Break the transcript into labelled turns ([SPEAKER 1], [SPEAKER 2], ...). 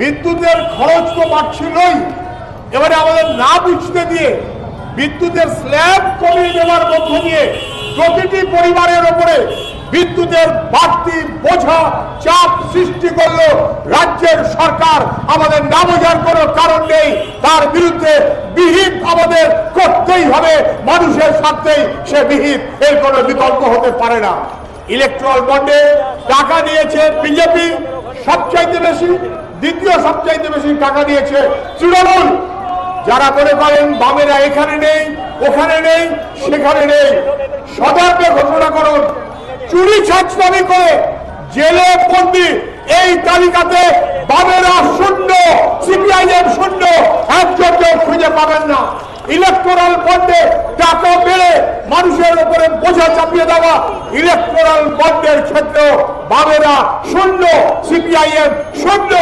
[SPEAKER 1] বিদ্যুতের খরচ তো বাড়ছিলই, এবারে আমাদের না বুঝতে দিয়ে বিদ্যুতের স্ল্যাব কমিয়ে দেওয়ার মধ্য দিয়ে প্রতিটি পরিবারের উপরে বিদ্যুতের বাড়তি বোঝা চাপ সৃষ্টি করলো রাজ্যের সরকার। আমাদের না বোঝার কোনো কারণ নেই, তার বিরুদ্ধে বিহিত আমাদের করতেই হবে। মানুষের স্বার্থেই সে বিহিত, এর কোনো বিকল্প হতে পারে না। ইলেকট্রাল বন্ডে টাকা দিয়েছে বিজেপি সবচাইতে বেশি, দ্বিতীয় সবচাইতে বেশি টাকা দিয়েছে তৃণমূল। যারা মনে করেন বামেরা এখানে নেই, ওখানে নেই, সেখানে নেই, সদর্পে ঘোষণা করুন চুরি ছাঁচনামি করে জেলে বন্দী এই তালিকাতে বামেরা শূন্য, সিপিআইএম শূন্য, একজন খুঁজে পাবেন না। ইলেকটোরাল বন্ডে টাকা বেড়ে মানুষের উপরে বোঝা চাপিয়ে দেওয়া, ইলেকটোরাল বন্ডের ক্ষেত্রেও বামেরা শূন্য, সিপিআইএম শূন্য।